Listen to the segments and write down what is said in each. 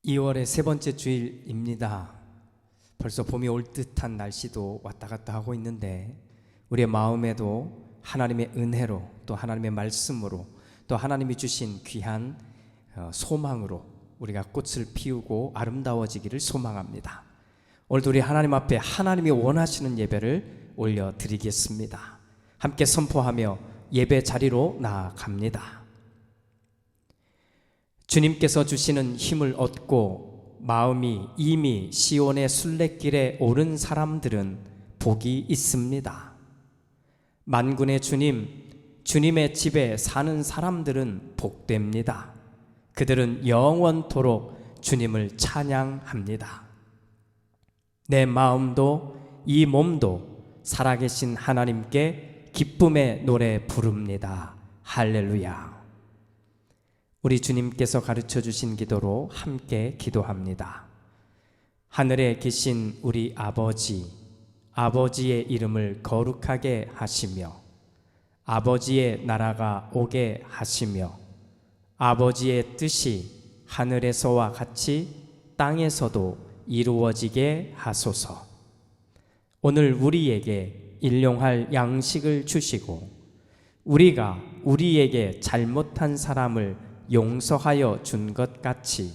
2월의 세 번째 주일입니다. 벌써 봄이 올 듯한 날씨도 왔다 갔다 하고 있는데 우리의 마음에도 하나님의 은혜로 또 하나님의 말씀으로 또 하나님이 주신 귀한 소망으로 우리가 꽃을 피우고 아름다워지기를 소망합니다. 오늘도 우리 하나님 앞에 하나님이 원하시는 예배를 올려드리겠습니다. 함께 선포하며 예배 자리로 나아갑니다. 주님께서 주시는 힘을 얻고 마음이 이미 시온의 순례길에 오른 사람들은 복이 있습니다. 만군의 주님, 주님의 집에 사는 사람들은 복됩니다. 그들은 영원토록 주님을 찬양합니다. 내 마음도 이 몸도 살아계신 하나님께 기쁨의 노래 부릅니다. 할렐루야. 우리 주님께서 가르쳐 주신 기도로 함께 기도합니다. 하늘에 계신 우리 아버지, 아버지의 이름을 거룩하게 하시며 아버지의 나라가 오게 하시며 아버지의 뜻이 하늘에서와 같이 땅에서도 이루어지게 하소서. 오늘 우리에게 일용할 양식을 주시고 우리가 우리에게 잘못한 사람을 용서하여 준 것 같이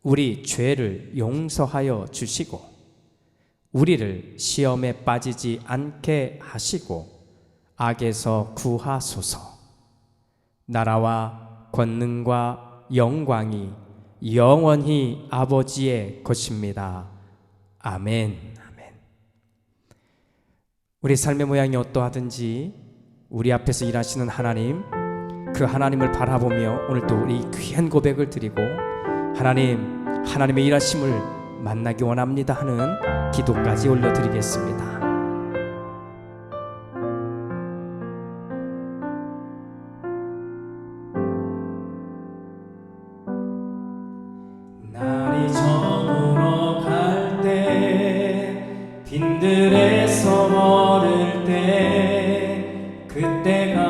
우리 죄를 용서하여 주시고 우리를 시험에 빠지지 않게 하시고 악에서 구하소서. 나라와 권능과 영광이 영원히 아버지의 것입니다. 아멘. 아멘. 우리 삶의 모양이 어떠하든지 우리 앞에서 일하시는 하나님, 그 하나님을 바라보며 오늘 또 우리 귀한 고백을 드리고 하나님의 일하심을 만나기 원합니다 하는 기도까지 올려드리겠습니다. 날이 저물어 갈 때 빈들에서 걸을 때 그때가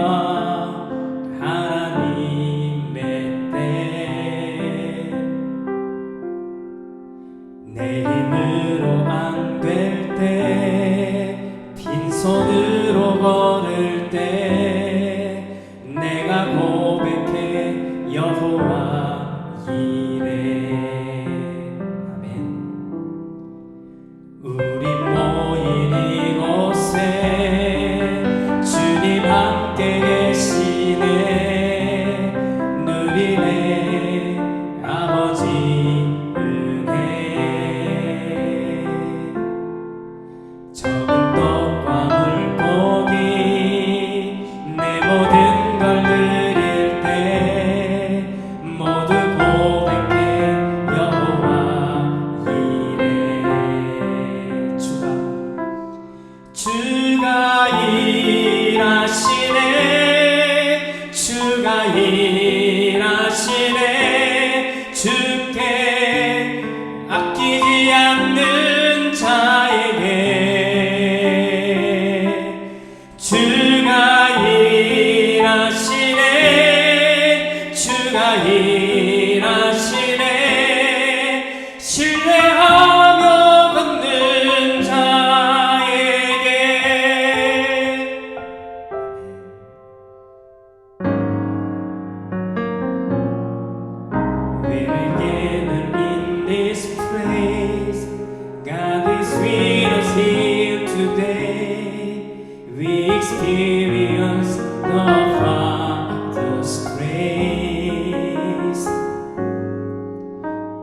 내 힘으로 안 될 때 빈손으로 걸을 때 내가 고백해 여호와 이래. 아멘. 우리 모인 이곳에 주님 함께 계시네. 누리네 아버지 일하시네. 주께 아끼지 않는 자에게 주가 일하시네. 주가 일하시네. 신뢰하며 걷는 자에게. We're gathered in this place. God is with us here today. We experience the Father's grace.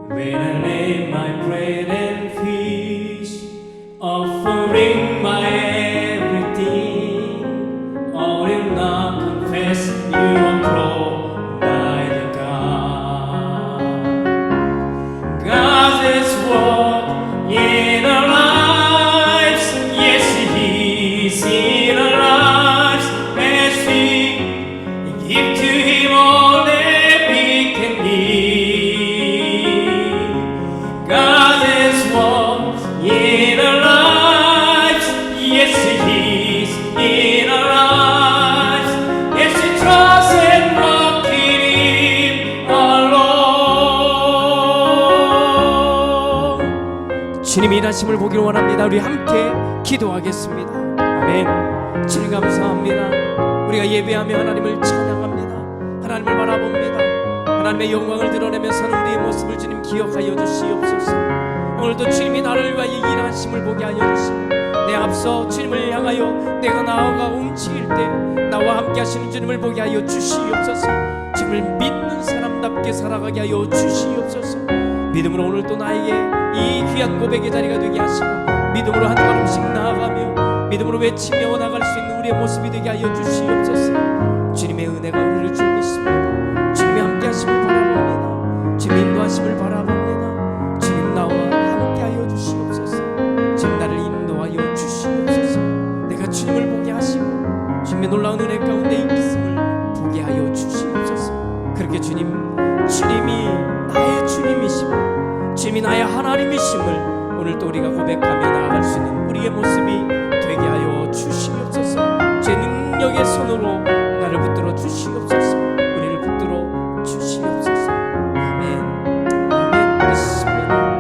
When I lay my bread and fish, offering my everything, I will not confess you are provided God. God is work in our lives, yes He is in our lives, as we give to Him all that we can give. God is work in our lives, yes 주님의 일하심을 보기를 원합니다. 우리 함께 기도하겠습니다. 아멘. 주님 감사합니다. 우리가 예배하며 하나님을 찬양합니다. 하나님을 바라봅니다. 하나님의 영광을 드러내면서는 우리의 모습을 주님 기억하여 주시옵소서. 오늘도 주님이 나를 위하여 일하심을 보게 하여 주시고, 내 앞서 주님을 향하여 내가 나아가 움직일 때 나와 함께 하시는 주님을 보게 하여 주시옵소서. 주님을 믿는 사람답게 살아가게 하여 주시옵소서. 믿음으로 오늘도 나에게 이 귀한 고백의 자리가 되게 하시고, 믿음으로 한 걸음씩 나아가며 믿음으로 외치며 나갈 수 있는 우리의 모습이 되게 하여 주시옵소서. 주님의 은혜가 우리를 줄 믿습니다. 주님의 함께 하심을 바라봅니다. 주님 인도하심을 바라봅니다. 주님 나와 함께 하여 주시옵소서. 주님 나를 인도하여 주시옵소서. 내가 주님을 보게 하시고 주님의 놀라운 은혜 가운데 있음을 보게 하여 주시옵소서. 그렇게 주님이 나의 주님이시고 주님이 나의 하나님이심을 오늘 또 우리가 고백하며 나아갈 수 있는 우리의 모습이 되게 하여 주시옵소서. 제 능력의 손으로 나를 붙들어 주시옵소서. 우리를 붙들어 주시옵소서. 아멘. 아멘. 믿습니다.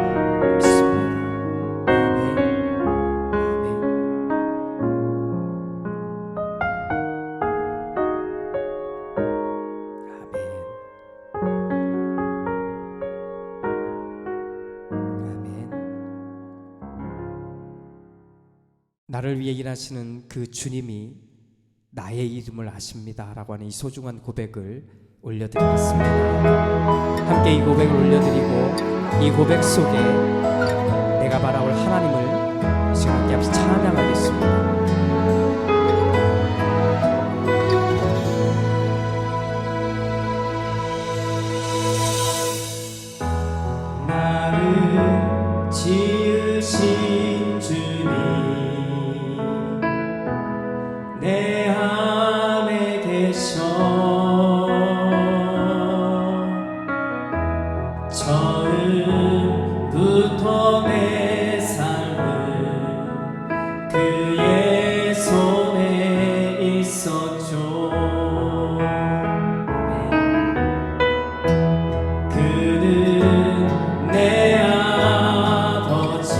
믿습니다. 아멘. 아멘. 나를 위해 일하시는 그 주님이 나의 이름을 아십니다 라고 하는 이 소중한 고백을 올려드리겠습니다. 함께 이 고백을 올려드리고 이 고백 속에 내가 바라볼 하나님을 이 시간 함께 찬양하겠습니다. 나를 지으신 주님 내 안에 계셔 처음부터 내 삶은 그의 손에 있었죠. 그는 내 아버지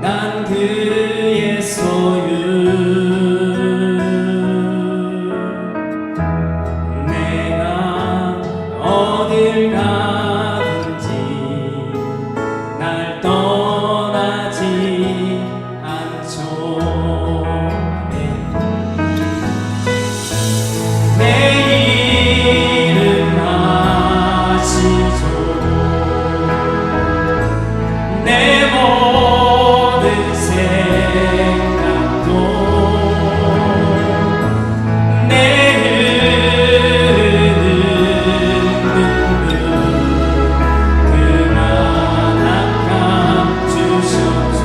난 그의 소유 내가 어딜 가든지 날 떠나지 않죠. 내 이름 아시죠. 내 모든 생각도 내 흐르는 눈물 그만 닦아주셨죠.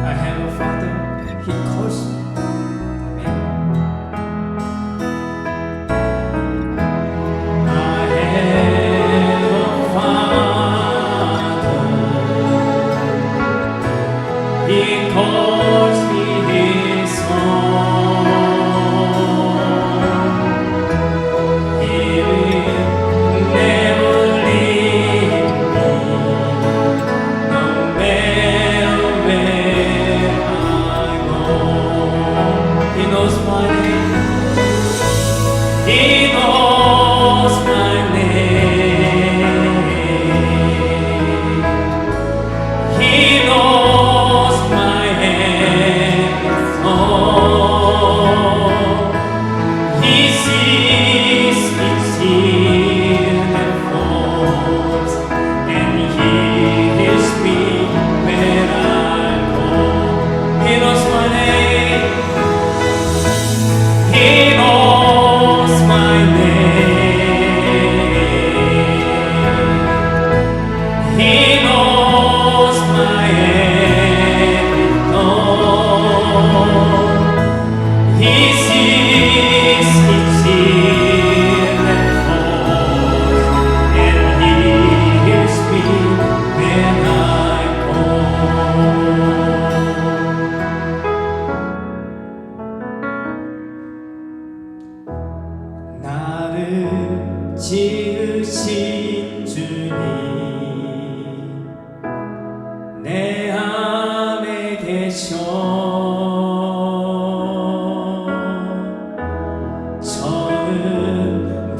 I have a father, he calls me. I have a father, he calls me his own. He will never leave me, no matter where I go. He knows my name. He knows my name. He knows my name.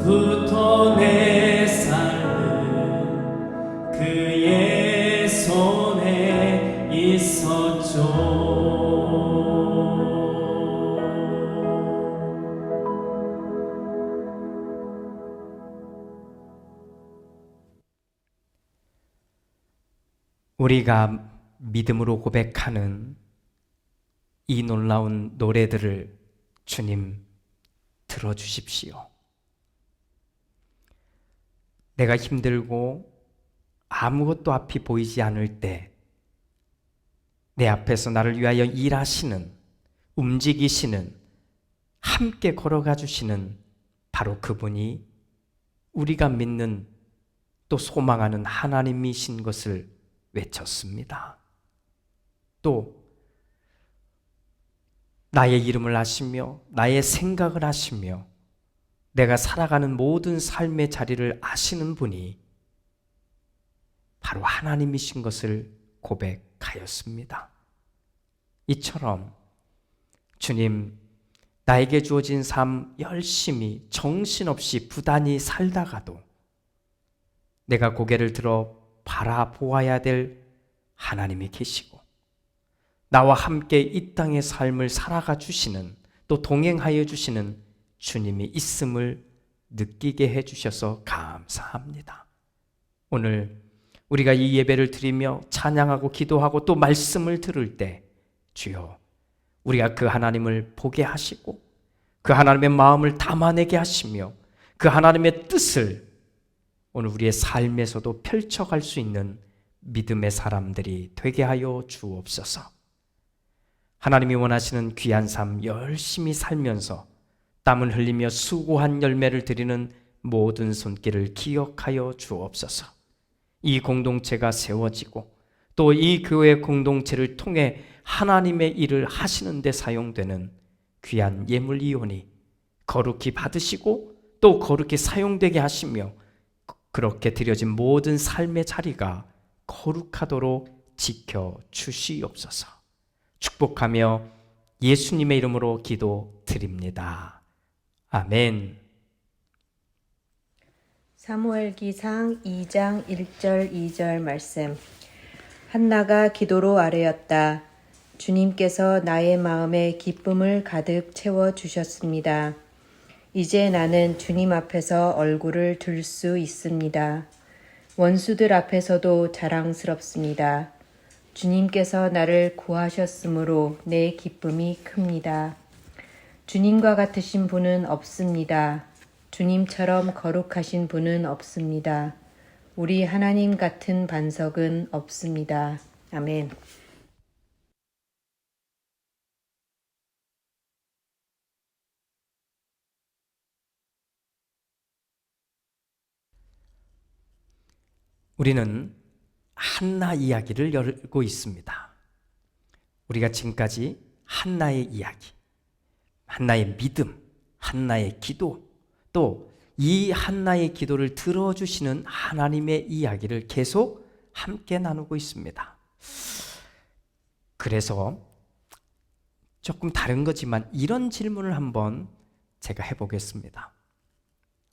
처음부터 내 삶은 그의 손에 있었죠. 우리가 믿음으로 고백하는 이 놀라운 노래들을 주님 들어주십시오. 내가 힘들고 아무것도 앞이 보이지 않을 때 내 앞에서 나를 위하여 일하시는, 움직이시는, 함께 걸어가 주시는 바로 그분이 우리가 믿는 또 소망하는 하나님이신 것을 외쳤습니다. 또 나의 이름을 아시며 나의 생각을 아시며 내가 살아가는 모든 삶의 자리를 아시는 분이 바로 하나님이신 것을 고백하였습니다. 이처럼 주님, 나에게 주어진 삶 열심히 정신없이 부단히 살다가도 내가 고개를 들어 바라보아야 될 하나님이 계시고 나와 함께 이 땅의 삶을 살아가 주시는, 또 동행하여 주시는 주님이 있음을 느끼게 해주셔서 감사합니다. 오늘 우리가 이 예배를 드리며 찬양하고 기도하고 또 말씀을 들을 때 주여, 우리가 그 하나님을 보게 하시고 그 하나님의 마음을 담아내게 하시며 그 하나님의 뜻을 오늘 우리의 삶에서도 펼쳐갈 수 있는 믿음의 사람들이 되게 하여 주옵소서. 하나님이 원하시는 귀한 삶 열심히 살면서 땀을 흘리며 수고한 열매를 드리는 모든 손길을 기억하여 주옵소서. 이 공동체가 세워지고 또 이 교회 공동체를 통해 하나님의 일을 하시는 데 사용되는 귀한 예물이오니 거룩히 받으시고 또 거룩히 사용되게 하시며 그렇게 드려진 모든 삶의 자리가 거룩하도록 지켜주시옵소서. 축복하며 예수님의 이름으로 기도드립니다. 아멘. 사무엘기상 2장 1절 2절 말씀. 한나가 기도로 아뢰었다. 주님께서 나의 마음에 기쁨을 가득 채워주셨습니다. 이제 나는 주님 앞에서 얼굴을 들 수 있습니다. 원수들 앞에서도 자랑스럽습니다. 주님께서 나를 구하셨으므로 내 기쁨이 큽니다. 주님과 같으신 분은 없습니다. 주님처럼 거룩하신 분은 없습니다. 우리 하나님 같은 반석은 없습니다. 아멘. 우리는 한나 이야기를 열고 있습니다. 우리가 지금까지 한나의 이야기, 한나의 믿음, 한나의 기도, 또 이 한나의 기도를 들어주시는 하나님의 이야기를 계속 함께 나누고 있습니다. 그래서 조금 다른 거지만 이런 질문을 한번 제가 해보겠습니다.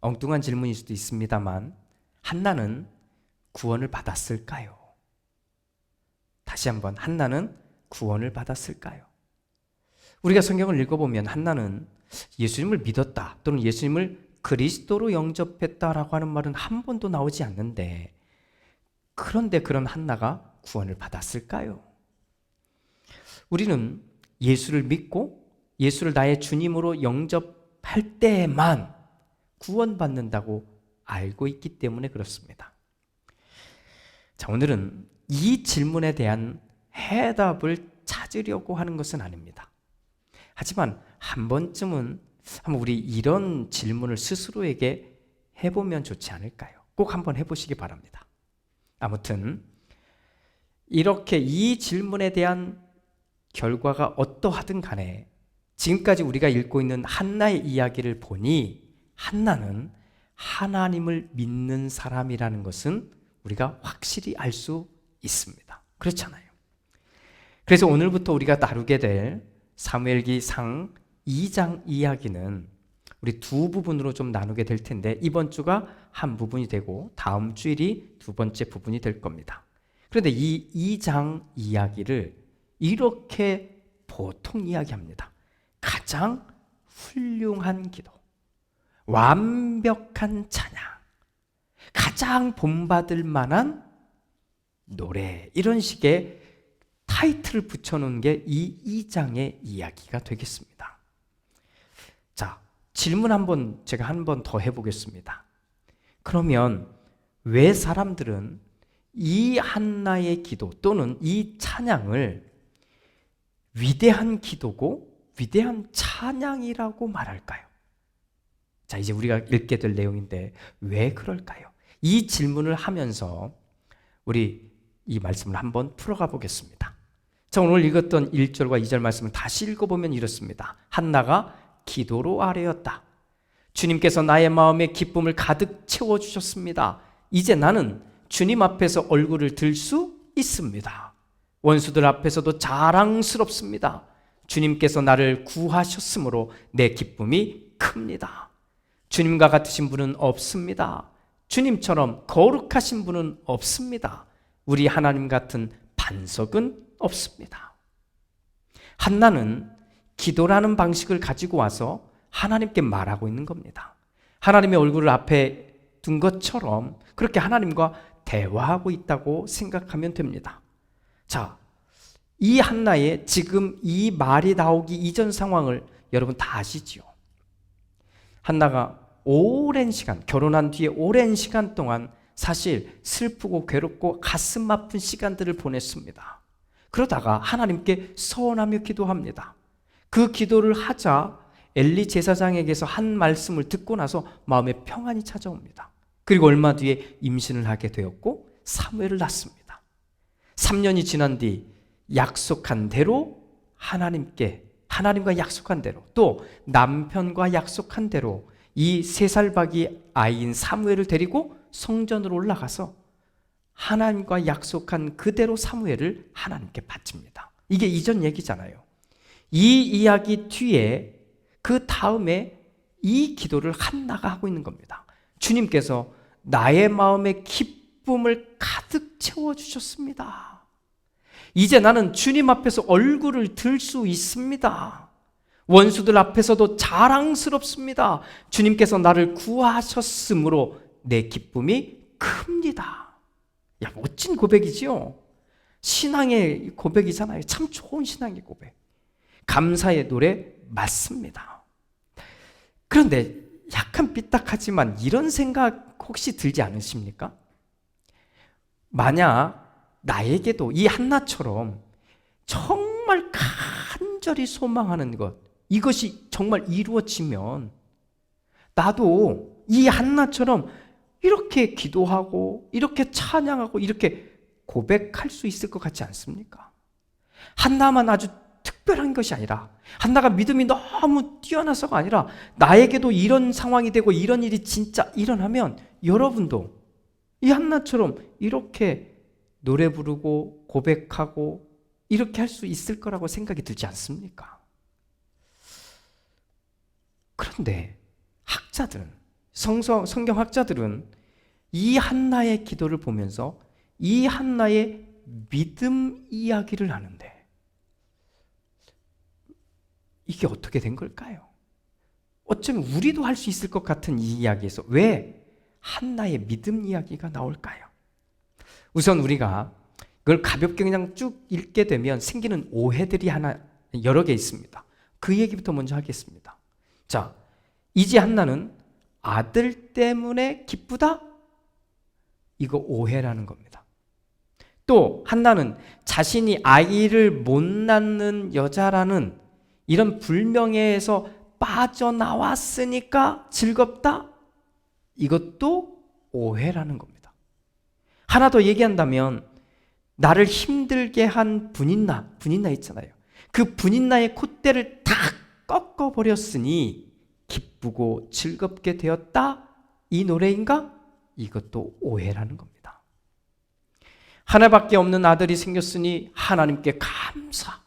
엉뚱한 질문일 수도 있습니다만 한나는 구원을 받았을까요? 다시 한번, 한나는 구원을 받았을까요? 우리가 성경을 읽어보면 한나는 예수님을 믿었다 또는 예수님을 그리스도로 영접했다라고 하는 말은 한 번도 나오지 않는데, 그런데 그런 한나가 구원을 받았을까요? 우리는 예수를 믿고 예수를 나의 주님으로 영접할 때만 구원받는다고 알고 있기 때문에 그렇습니다. 자, 오늘은 이 질문에 대한 해답을 찾으려고 하는 것은 아닙니다. 하지만 한 번쯤은 한번 우리 이런 질문을 스스로에게 해보면 좋지 않을까요? 꼭 한번 해보시기 바랍니다. 아무튼 이렇게 이 질문에 대한 결과가 어떠하든 간에 지금까지 우리가 읽고 있는 한나의 이야기를 보니 한나는 하나님을 믿는 사람이라는 것은 우리가 확실히 알 수 있습니다. 그렇잖아요. 그래서 오늘부터 우리가 다루게 될 사무엘기상 2장 이야기는 우리 두 부분으로 좀 나누게 될 텐데, 이번 주가 한 부분이 되고 다음 주일이 두 번째 부분이 될 겁니다. 그런데 이 2장 이야기를 이렇게 보통 이야기합니다. 가장 훌륭한 기도, 완벽한 찬양, 가장 본받을 만한 노래, 이런 식의 타이틀을 붙여놓은 게 이 2장의 이야기가 되겠습니다. 자, 질문 제가 한 번 더 해보겠습니다. 그러면 왜 사람들은 이 한나의 기도 또는 이 찬양을 위대한 기도고 위대한 찬양이라고 말할까요? 자, 이제 우리가 읽게 될 내용인데 왜 그럴까요? 이 질문을 하면서 우리 이 말씀을 한번 풀어가 보겠습니다. 자, 오늘 읽었던 1절과 2절 말씀을 다시 읽어보면 이렇습니다. 한나가 기도로 아뢰었다. 주님께서 나의 마음에 기쁨을 가득 채워주셨습니다. 이제 나는 주님 앞에서 얼굴을 들 수 있습니다. 원수들 앞에서도 자랑스럽습니다. 주님께서 나를 구하셨으므로 내 기쁨이 큽니다. 주님과 같으신 분은 없습니다. 주님처럼 거룩하신 분은 없습니다. 우리 하나님 같은 반석은 없습니다. 한나는 기도라는 방식을 가지고 와서 하나님께 말하고 있는 겁니다. 하나님의 얼굴을 앞에 둔 것처럼 그렇게 하나님과 대화하고 있다고 생각하면 됩니다. 자, 이 한나의 지금 이 말이 나오기 이전 상황을 여러분 다 아시지요? 한나가 오랜 시간, 결혼한 뒤에 오랜 시간 동안 사실 슬프고 괴롭고 가슴 아픈 시간들을 보냈습니다. 그러다가 하나님께 서원하며 기도합니다. 그 기도를 하자 엘리 제사장에게서 한 말씀을 듣고 나서 마음에 평안이 찾아옵니다. 그리고 얼마 뒤에 임신을 하게 되었고 사무엘을 낳습니다. 3년이 지난 뒤 약속한 대로 하나님과 약속한 대로 또 남편과 약속한 대로 이 3살 박이 아이인 사무엘을 데리고 성전으로 올라가서 하나님과 약속한 그대로 사무엘을 하나님께 바칩니다. 이게 이전 얘기잖아요. 이 이야기 뒤에 그 다음에 이 기도를 한나가 하고 있는 겁니다. 주님께서 나의 마음에 기쁨을 가득 채워주셨습니다. 이제 나는 주님 앞에서 얼굴을 들 수 있습니다. 원수들 앞에서도 자랑스럽습니다. 주님께서 나를 구하셨으므로 내 기쁨이 큽니다. 야, 멋진 고백이지요? 신앙의 고백이잖아요. 참 좋은 신앙의 고백. 감사의 노래 맞습니다. 그런데 약간 삐딱하지만 이런 생각 혹시 들지 않으십니까? 만약 나에게도 이 한나처럼 정말 간절히 소망하는 것, 이것이 정말 이루어지면 나도 이 한나처럼 이렇게 기도하고 이렇게 찬양하고 이렇게 고백할 수 있을 것 같지 않습니까? 한나만 아주 특별한 것이 아니라, 한나가 믿음이 너무 뛰어나서가 아니라 나에게도 이런 상황이 되고 이런 일이 진짜 일어나면 여러분도 이 한나처럼 이렇게 노래 부르고 고백하고 이렇게 할 수 있을 거라고 생각이 들지 않습니까? 그런데 학자들은, 성경학자들은 이 한나의 기도를 보면서 이 한나의 믿음 이야기를 하는데 이게 어떻게 된 걸까요? 어쩌면 우리도 할 수 있을 것 같은 이 이야기에서 왜 한나의 믿음 이야기가 나올까요? 우선 우리가 그걸 가볍게 그냥 쭉 읽게 되면 생기는 오해들이 여러 개 있습니다. 그 얘기부터 먼저 하겠습니다. 자, 이제 한나는 아들 때문에 기쁘다? 이거 오해라는 겁니다. 또 한나는 자신이 아이를 못 낳는 여자라는 이런 불명예에서 빠져나왔으니까 즐겁다? 이것도 오해라는 겁니다. 하나 더 얘기한다면 나를 힘들게 한 분인나 있잖아요. 그 분인나의 콧대를 탁 꺾어버렸으니 기쁘고 즐겁게 되었다? 이 노래인가? 이것도 오해라는 겁니다. 하나밖에 없는 아들이 생겼으니 하나님께 감사.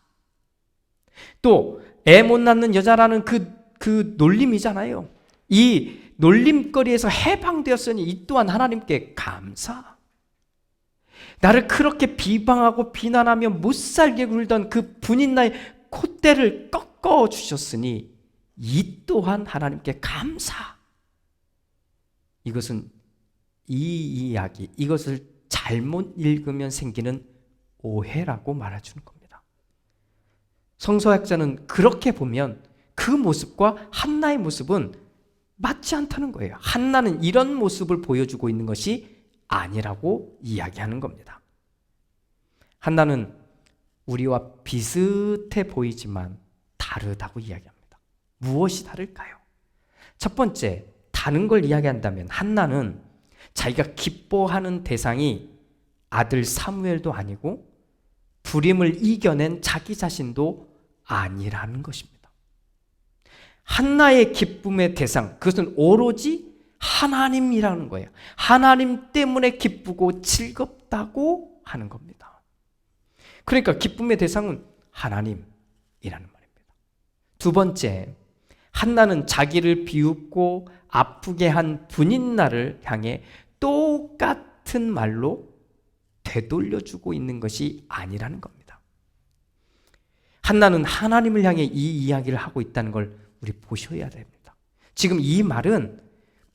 또 애 못 낳는 여자라는 그 놀림이잖아요. 이 놀림거리에서 해방되었으니 이 또한 하나님께 감사. 나를 그렇게 비방하고 비난하며 못살게 굴던 그 분인 나의 콧대를 꺾어 주셨으니 이 또한 하나님께 감사. 이것은 이 이야기, 이것을 잘못 읽으면 생기는 오해라고 말해주는 겁니다. 성서학자는 그렇게 보면 그 모습과 한나의 모습은 맞지 않다는 거예요. 한나는 이런 모습을 보여주고 있는 것이 아니라고 이야기하는 겁니다. 한나는 우리와 비슷해 보이지만 다르다고 이야기합니다. 무엇이 다를까요? 첫 번째, 다른 걸 이야기한다면 한나는 자기가 기뻐하는 대상이 아들 사무엘도 아니고 불임을 이겨낸 자기 자신도 아니라는 것입니다. 한나의 기쁨의 대상, 그것은 오로지 하나님이라는 거예요. 하나님 때문에 기쁘고 즐겁다고 하는 겁니다. 그러니까 기쁨의 대상은 하나님이라는 말입니다. 두 번째, 한나는 자기를 비웃고 아프게 한 분인나를 향해 똑같은 말로 되돌려주고 있는 것이 아니라는 겁니다. 한나는 하나님을 향해 이 이야기를 하고 있다는 걸 우리 보셔야 됩니다. 지금 이 말은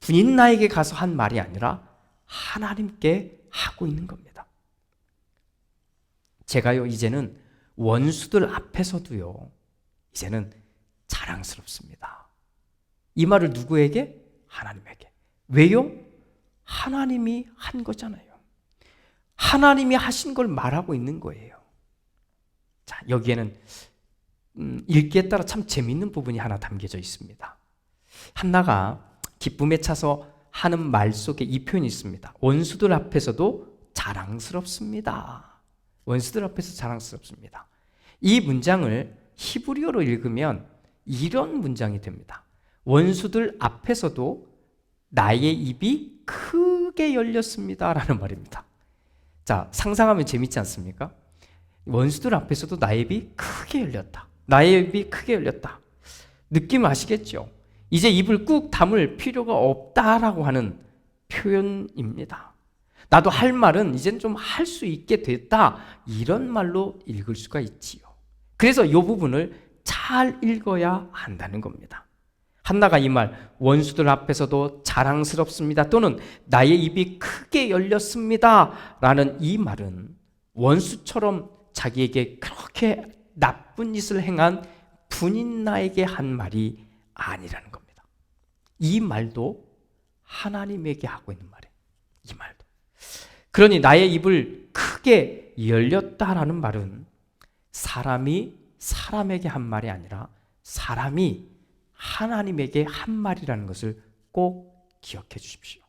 분인나에게 가서 한 말이 아니라 하나님께 하고 있는 겁니다. 제가요, 이제는 원수들 앞에서도요, 이제는 자랑스럽습니다. 이 말을 누구에게? 하나님에게. 왜요? 하나님이 한 거잖아요. 하나님이 하신 걸 말하고 있는 거예요. 자, 여기에는 읽기에 따라 참 재미있는 부분이 하나 담겨져 있습니다. 한나가 기쁨에 차서 하는 말 속에 이 표현이 있습니다. 원수들 앞에서도 자랑스럽습니다. 원수들 앞에서 자랑스럽습니다. 이 문장을 히브리어로 읽으면 이런 문장이 됩니다. 원수들 앞에서도 나의 입이 크게 열렸습니다 라는 말입니다. 자, 상상하면 재밌지 않습니까? 원수들 앞에서도 나의 입이 크게 열렸다. 나의 입이 크게 열렸다. 느낌 아시겠죠? 이제 입을 꾹 다물 필요가 없다라고 하는 표현입니다. 나도 할 말은 이제는 좀 할 수 있게 됐다. 이런 말로 읽을 수가 있지요. 그래서 이 부분을 잘 읽어야 한다는 겁니다. 한나가 이 말, 원수들 앞에서도 자랑스럽습니다. 또는 나의 입이 크게 열렸습니다. 라는 이 말은 원수처럼 자기에게 그렇게 나쁜 짓을 행한 분인나에게 한 말이 아니라는 겁니다. 이 말도 하나님에게 하고 있는 말이에요. 이 말도. 그러니 나의 입을 크게 열렸다라는 말은 사람이 사람에게 한 말이 아니라 사람이 하나님에게 한 말이라는 것을 꼭 기억해 주십시오.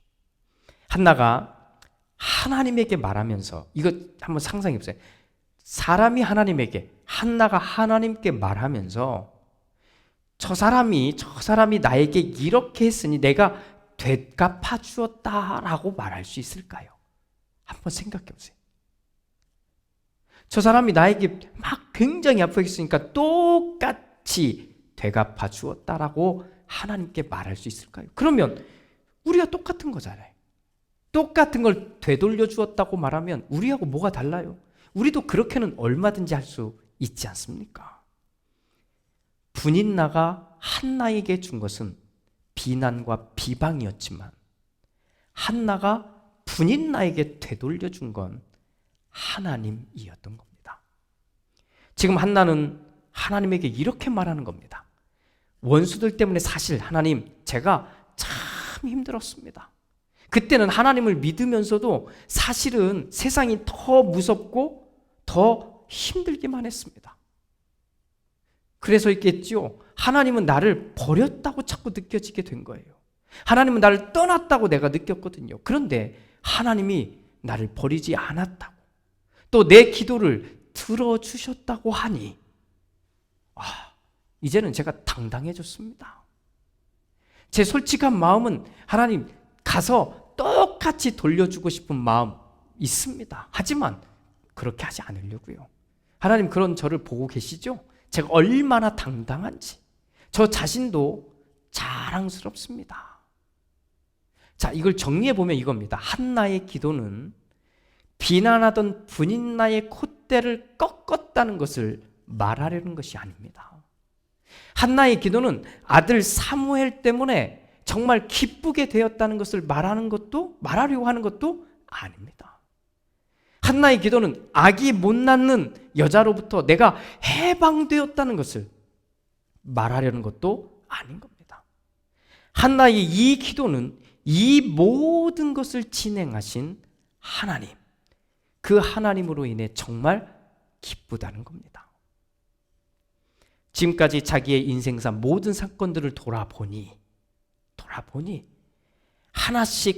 한나가 하나님에게 말하면서, 이거 한번 상상해 보세요. 사람이 하나님에게, 한나가 하나님께 말하면서 저 사람이 나에게 이렇게 했으니 내가 되갚아 주었다라고 말할 수 있을까요? 한번 생각해 보세요. 저 사람이 나에게 막 굉장히 아프게 했으니까 똑같이 되갚아 주었다라고 하나님께 말할 수 있을까요? 그러면 우리가 똑같은 거잖아요. 똑같은 걸 되돌려 주었다고 말하면 우리하고 뭐가 달라요? 우리도 그렇게는 얼마든지 할 수 있지 않습니까? 분인나가 한나에게 준 것은 비난과 비방이었지만 한나가 분인나에게 되돌려 준 건 하나님이었던 겁니다. 지금 한나는 하나님에게 이렇게 말하는 겁니다. 원수들 때문에 사실 하나님, 제가 참 힘들었습니다. 그때는 하나님을 믿으면서도 사실은 세상이 더 무섭고 더 힘들기만 했습니다. 그래서 있겠죠. 하나님은 나를 버렸다고 자꾸 느껴지게 된 거예요. 하나님은 나를 떠났다고 내가 느꼈거든요. 그런데 하나님이 나를 버리지 않았다고, 또 내 기도를 들어주셨다고 하니 이제는 제가 당당해졌습니다. 제 솔직한 마음은 하나님 가서 똑같이 돌려주고 싶은 마음, 있습니다. 하지만 그렇게 하지 않으려고요. 하나님 그런 저를 보고 계시죠? 제가 얼마나 당당한지 저 자신도 자랑스럽습니다. 자, 이걸 정리해 보면 이겁니다. 한나의 기도는 비난하던 분인나의 콧대를 꺾었다는 것을 말하려는 것이 아닙니다. 한나의 기도는 아들 사무엘 때문에 정말 기쁘게 되었다는 것을 말하려고 하는 것도 아닙니다. 한나의 기도는 아기 못 낳는 여자로부터 내가 해방되었다는 것을 말하려는 것도 아닌 겁니다. 한나의 이 기도는 이 모든 것을 진행하신 하나님, 그 하나님으로 인해 정말 기쁘다는 겁니다. 지금까지 자기의 인생사 모든 사건들을 돌아보니 하나씩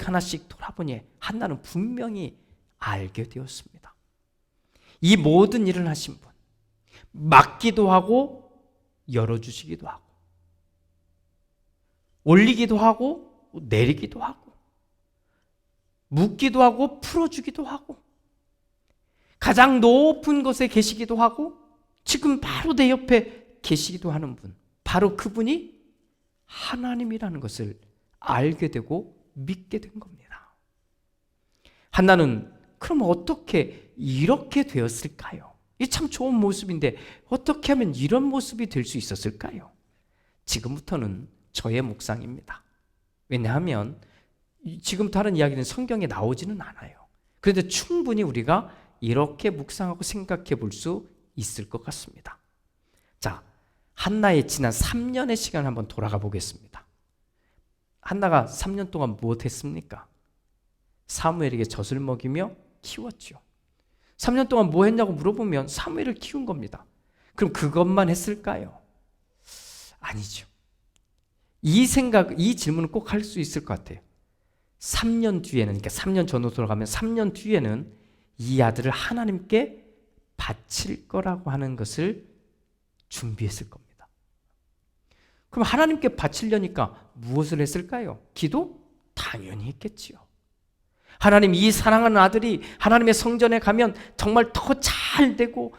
돌아보니 한나는 분명히 알게 되었습니다. 이 모든 일을 하신 분, 막기도 하고 열어주시기도 하고 올리기도 하고 내리기도 하고 묶기도 하고 풀어주기도 하고 가장 높은 곳에 계시기도 하고 지금 바로 내 옆에 계시기도 하는 분, 바로 그분이 하나님이라는 것을 알게 되고 믿게 된 겁니다. 한나는 그럼 어떻게 이렇게 되었을까요? 이 참 좋은 모습인데 어떻게 하면 이런 모습이 될 수 있었을까요? 지금부터는 저의 묵상입니다. 왜냐하면 지금부터 하는 이야기는 성경에 나오지는 않아요. 그런데 충분히 우리가 이렇게 묵상하고 생각해 볼 수 있을 것 같습니다. 자, 한나의 지난 3년의 시간을 한번 돌아가 보겠습니다. 한나가 3년 동안 무엇 했습니까? 사무엘에게 젖을 먹이며 키웠죠. 3년 동안 뭐 했냐고 물어보면 사무엘을 키운 겁니다. 그럼 그것만 했을까요? 아니죠. 이 질문을 꼭 할 수 있을 것 같아요. 3년 뒤에는, 그러니까 3년 전으로 돌아가면 3년 뒤에는 이 아들을 하나님께 바칠 거라고 하는 것을 준비했을 겁니다. 그럼 하나님께 바치려니까 무엇을 했을까요? 기도? 당연히 했겠지요. 하나님, 이 사랑하는 아들이 하나님의 성전에 가면 정말 더 잘 되고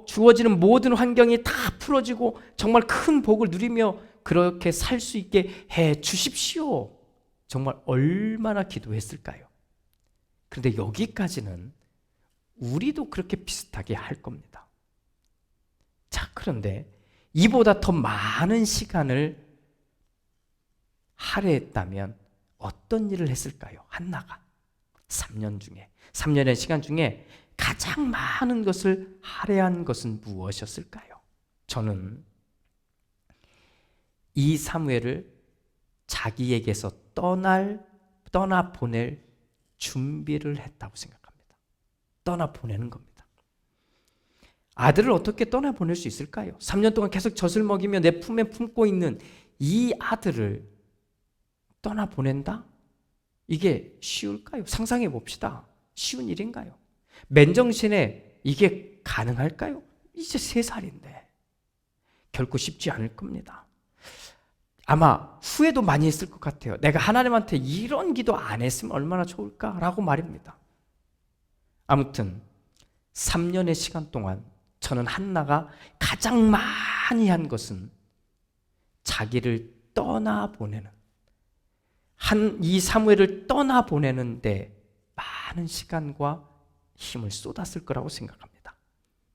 주어지는 모든 환경이 다 풀어지고 정말 큰 복을 누리며 그렇게 살 수 있게 해 주십시오. 정말 얼마나 기도했을까요? 그런데 여기까지는 우리도 그렇게 비슷하게 할 겁니다. 자, 그런데 이보다 더 많은 시간을 할애했다면 어떤 일을 했을까요? 한나가 3년의 시간 중에 가장 많은 것을 할애한 것은 무엇이었을까요? 저는 이 사무엘을 자기에게서 떠나보낼 준비를 했다고 생각합니다. 떠나보내는 겁니다. 아들을 어떻게 떠나보낼 수 있을까요? 3년 동안 계속 젖을 먹이며 내 품에 품고 있는 이 아들을 떠나보낸다? 이게 쉬울까요? 상상해 봅시다. 쉬운 일인가요? 맨정신에 이게 가능할까요? 이제 3살인데 결코 쉽지 않을 겁니다. 아마 후회도 많이 했을 것 같아요. 내가 하나님한테 이런 기도 안 했으면 얼마나 좋을까라고 말입니다. 아무튼 3년의 시간 동안 저는 한나가 가장 많이 한 것은 자기를 떠나보내는, 이 사무엘을 떠나보내는데 많은 시간과 힘을 쏟았을 거라고 생각합니다.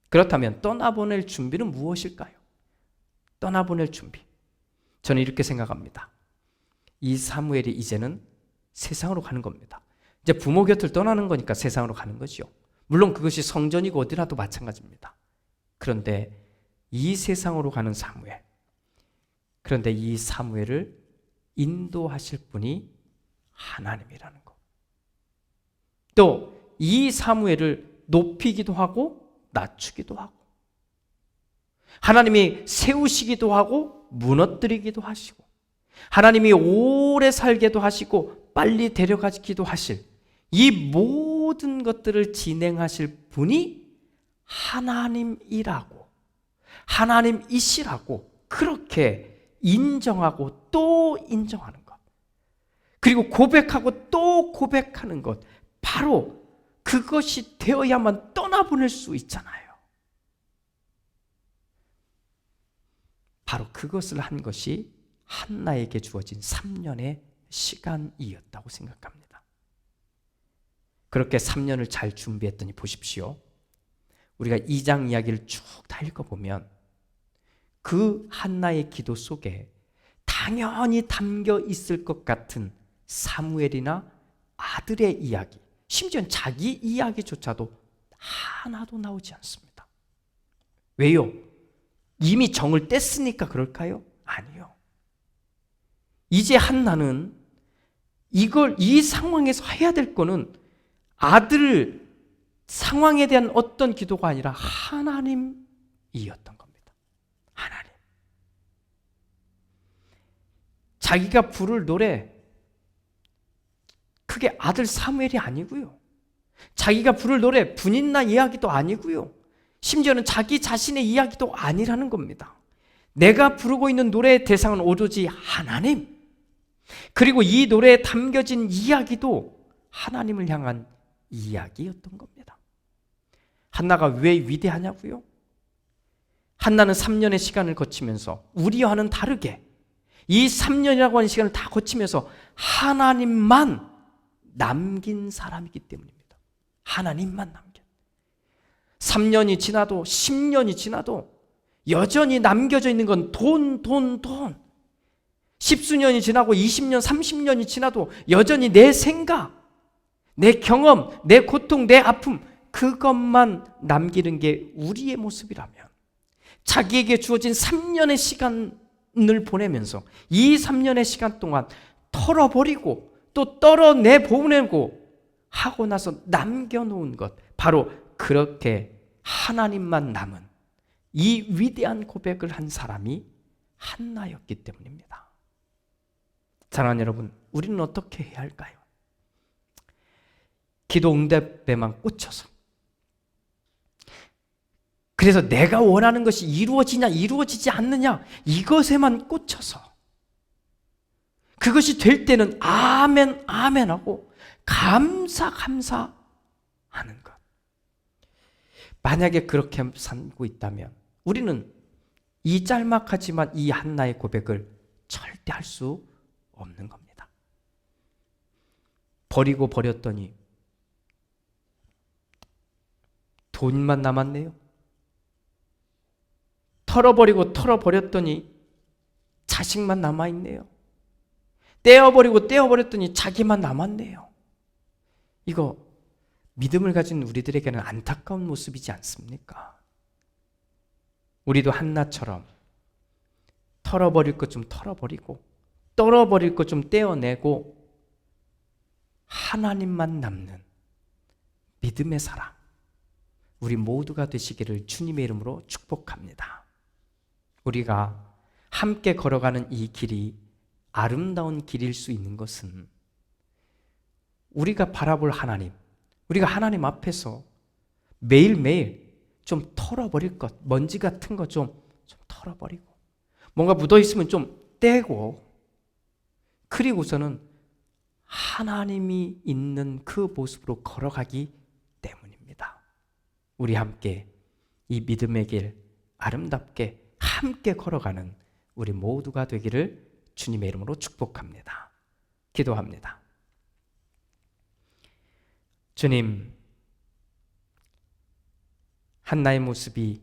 그렇다면 떠나보낼 준비는 무엇일까요? 떠나보낼 준비. 저는 이렇게 생각합니다. 이 사무엘이 이제는 세상으로 가는 겁니다. 이제 부모 곁을 떠나는 거니까 세상으로 가는 거죠. 물론 그것이 성전이고 어디라도 마찬가지입니다. 그런데 이 세상으로 가는 사무엘, 그런데 이 사무엘을 인도하실 분이 하나님이라는 것. 또 이 사무엘을 높이기도 하고 낮추기도 하고 하나님이 세우시기도 하고 무너뜨리기도 하시고 하나님이 오래 살게도 하시고 빨리 데려가기도 하실 이 모든 것들을 진행하실 분이 하나님이라고, 하나님이시라고 그렇게 인정하고 또 인정하는 것, 그리고 고백하고 또 고백하는 것, 바로 그것이 되어야만 떠나보낼 수 있잖아요. 바로 그것을 한 것이 한나에게 주어진 3년의 시간이었다고 생각합니다. 그렇게 3년을 잘 준비했더니 보십시오. 우리가 2장 이야기를 쭉 다 읽어보면 그 한나의 기도 속에 당연히 담겨 있을 것 같은 사무엘이나 아들의 이야기, 심지어는 자기 이야기조차도 하나도 나오지 않습니다. 왜요? 이미 정을 뗐으니까 그럴까요? 아니요. 이제 한나는 이 상황에서 해야 될 거는 아들 상황에 대한 어떤 기도가 아니라 하나님이었던 겁니다. 하나님. 자기가 부를 노래, 그게 아들 사무엘이 아니고요. 자기가 부를 노래, 분인나 이야기도 아니고요. 심지어는 자기 자신의 이야기도 아니라는 겁니다. 내가 부르고 있는 노래의 대상은 오로지 하나님. 그리고 이 노래에 담겨진 이야기도 하나님을 향한 이야기였던 겁니다. 한나가 왜 위대하냐고요? 한나는 3년의 시간을 거치면서 우리와는 다르게 이 3년이라고 하는 시간을 다 거치면서 하나님만 남긴 사람이기 때문입니다. 하나님만 남긴. 3년이 지나도 10년이 지나도 여전히 남겨져 있는 건 돈. 10수년이 지나고 20년, 30년이 지나도 여전히 내 생각, 내 경험, 내 고통, 내 아픔, 그것만 남기는 게 우리의 모습이라면 자기에게 주어진 3년의 시간을 보내면서 이 3년의 시간 동안 털어버리고 또 떨어내 보내고 하고 나서 남겨놓은 것, 바로 그렇게 하나님만 남은 이 위대한 고백을 한 사람이 한나였기 때문입니다. 사랑하는 여러분, 우리는 어떻게 해야 할까요? 기도 응답에만 꽂혀서, 그래서 내가 원하는 것이 이루어지냐 이루어지지 않느냐 이것에만 꽂혀서 그것이 될 때는 아멘 아멘하고 감사 하는 것. 만약에 그렇게 살고 있다면 우리는 이 짤막하지만 이 한나의 고백을 절대 할 수 없는 겁니다. 버리고 버렸더니 돈만 남았네요. 털어버리고 털어버렸더니 자식만 남아있네요. 떼어버리고 떼어버렸더니 자기만 남았네요. 이거 믿음을 가진 우리들에게는 안타까운 모습이지 않습니까? 우리도 한나처럼 털어버릴 것 좀 털어버리고 떨어버릴 것 좀 떼어내고 하나님만 남는 믿음의 사람, 우리 모두가 되시기를 주님의 이름으로 축복합니다. 우리가 함께 걸어가는 이 길이 아름다운 길일 수 있는 것은 우리가 바라볼 하나님, 우리가 하나님 앞에서 매일매일 좀 털어버릴 것, 먼지 같은 거 좀 털어버리고 뭔가 묻어있으면 좀 떼고, 그리고서는 하나님이 있는 그 모습으로 걸어가기 때문입니다. 우리 함께 이 믿음의 길 아름답게 함께 걸어가는 우리 모두가 되기를 주님의 이름으로 축복합니다. 기도합니다. 주님, 한나의 모습이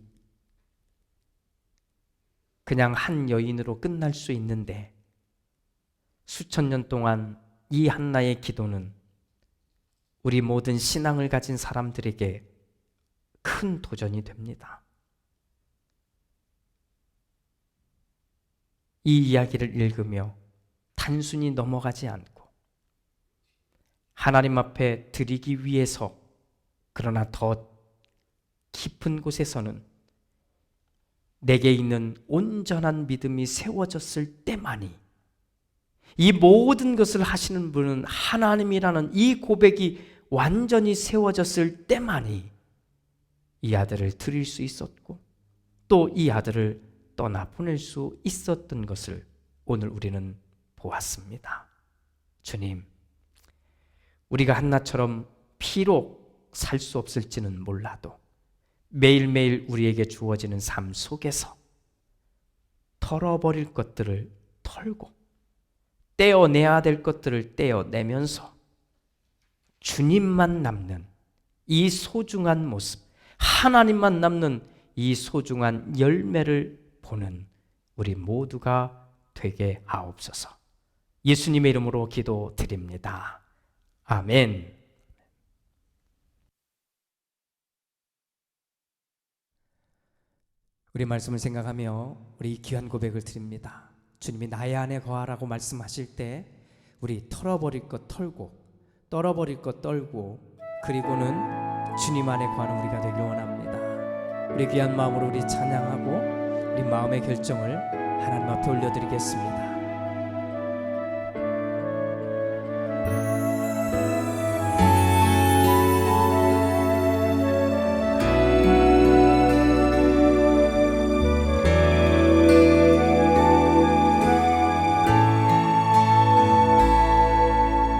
그냥 한 여인으로 끝날 수 있는데 수천 년 동안 이 한나의 기도는 우리 모든 신앙을 가진 사람들에게 큰 도전이 됩니다. 이 이야기를 읽으며 단순히 넘어가지 않고 하나님 앞에 드리기 위해서, 그러나 더 깊은 곳에서는 내게 있는 온전한 믿음이 세워졌을 때만이, 이 모든 것을 하시는 분은 하나님이라는 이 고백이 완전히 세워졌을 때만이 이 아들을 드릴 수 있었고 또 이 아들을 떠나보낼 수 있었던 것을 오늘 우리는 보았습니다. 주님, 우리가 한나처럼 비록 살 수 없을지는 몰라도 매일매일 우리에게 주어지는 삶 속에서 털어버릴 것들을 털고 떼어내야 될 것들을 떼어내면서 주님만 남는 이 소중한 모습, 하나님만 남는 이 소중한 열매를 보는 우리 모두가 되게 하옵소서. 예수님의 이름으로 기도드립니다. 아멘. 우리 말씀을 생각하며 우리 귀한 고백을 드립니다. 주님이 나의 안에 거하라고 말씀하실 때 우리 털어버릴 것 털고 떨어버릴 것 떨고 그리고는 주님 안에 거하는 우리가 되길 원합니다. 우리 귀한 마음으로 우리 찬양하고 우리 마음의 결정을 하나님 앞에 올려드리겠습니다.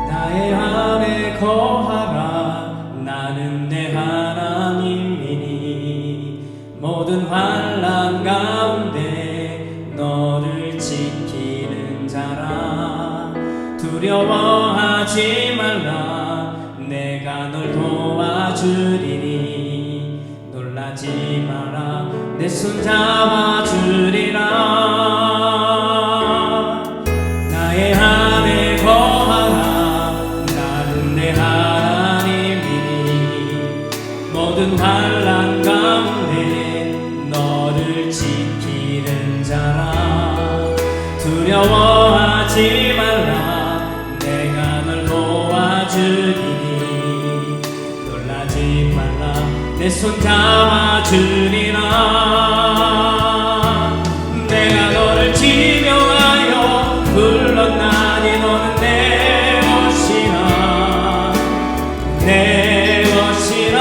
나의 안에 거하라. 나는 내 하나님이니 모든 환난 가운데 너를 지키는 자라. 두려워하지 말라. 내가 널 도와주리니 놀라지 마라. 내 손 잡아주리라. 나의 안에 거하라. 나는 내 하나님이니 모든 환난 가운데 너를 지키는 자라. 두려워하지 말라. 내가 널 도와주리니 놀라지 말라. 내 손 잡아주리라. 내가 너를 지명하여 불렀나니 너는 내 것이라. 내 것이라.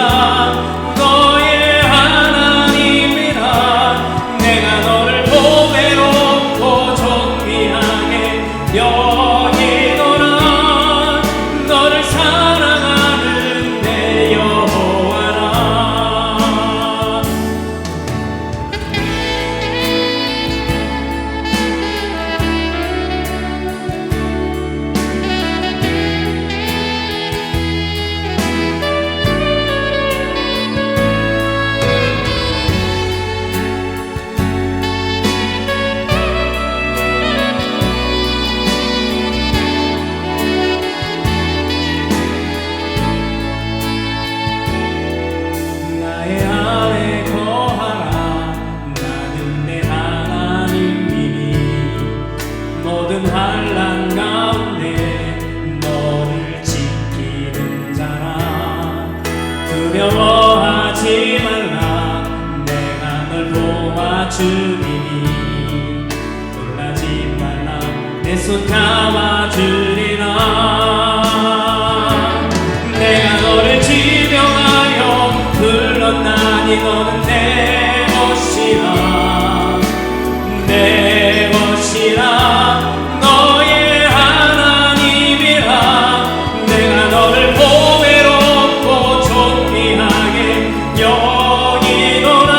너의 하나님이라. 내가 너를 보배롭고 존귀하게 여기노라. 너를 사랑하는 내 여호와라. 나의 안에 거하라. 나는 내 하나님이니 모든 환난 가운데 너를 지키는 자라. 두려워하지 말라. 내가 널 도와주리니 놀라지 말라. 내 손 잡아주리라. 내가 너를 지명하여 불렀나니 너는 내 것이라. 내 것이라. 너의 하나님이라. 내가 너를 보배롭고 존귀하게 여기노라.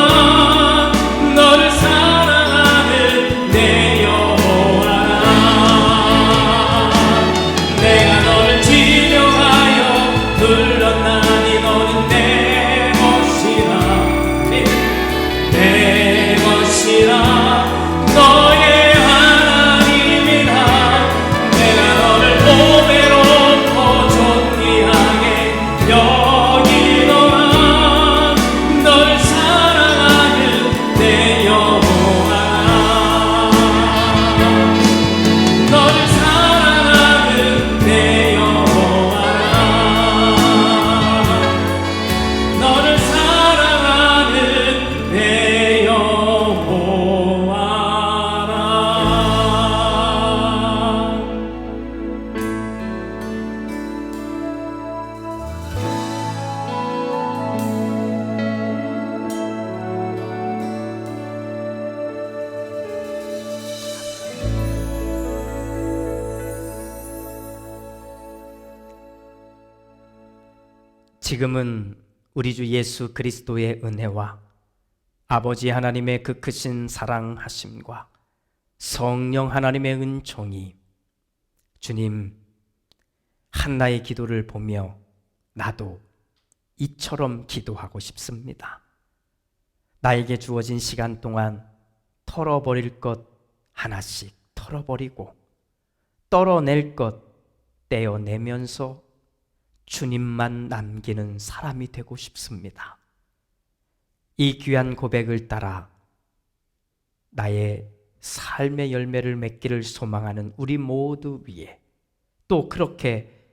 너를 사랑하는 내 여호와라. 내가 너를 지명하여 불렀나니 너는 내 것이라. 내 것이라. 너의 하나님이라. 내가 너를 보배롭고 존귀하게 여기노라. 너를 사랑하는 내 여호와라. 너를 사랑하는 내 여호와라. 너를 사랑하는 내 여호와라. 지금은 우리 주 예수 그리스도의 은혜와 아버지 하나님의 그 크신 사랑하심과 성령 하나님의 은총이 주님, 한나의 기도를 보며 나도 이처럼 기도하고 싶습니다. 나에게 주어진 시간 동안 털어버릴 것 하나씩 털어버리고 떨어낼 것 떼어내면서 주님만 남기는 사람이 되고 싶습니다. 이 귀한 고백을 따라 나의 삶의 열매를 맺기를 소망하는 우리 모두 위에, 또 그렇게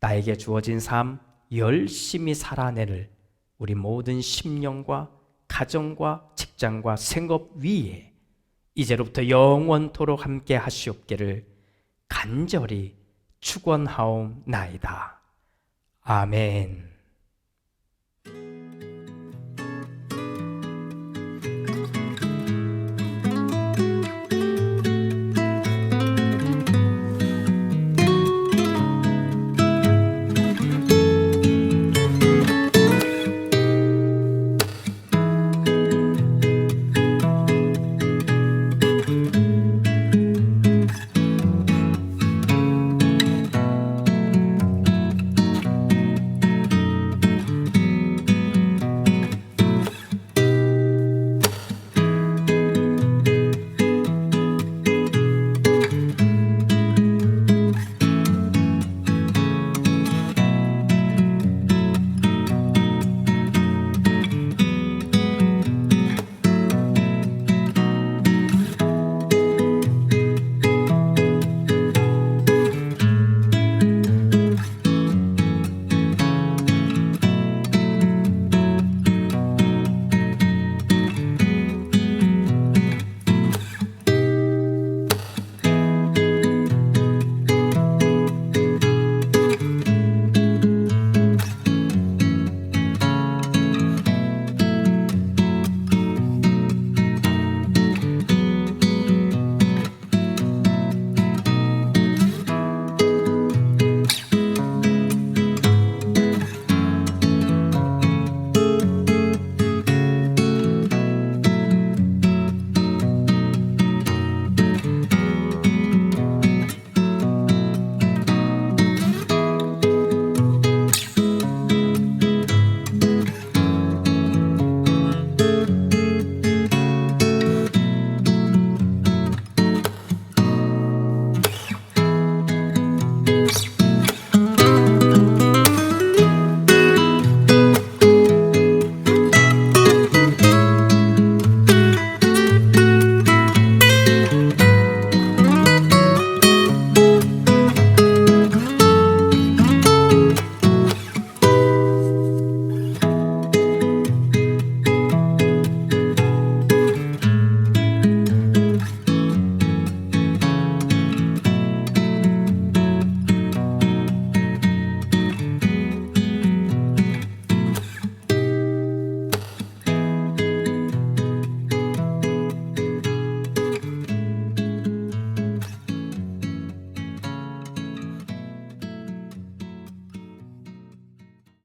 나에게 주어진 삶 열심히 살아내는 우리 모든 심령과 가정과 직장과 생업 위에 이제로부터 영원토록 함께 하시옵기를 간절히 축원하옵나이다. 아멘.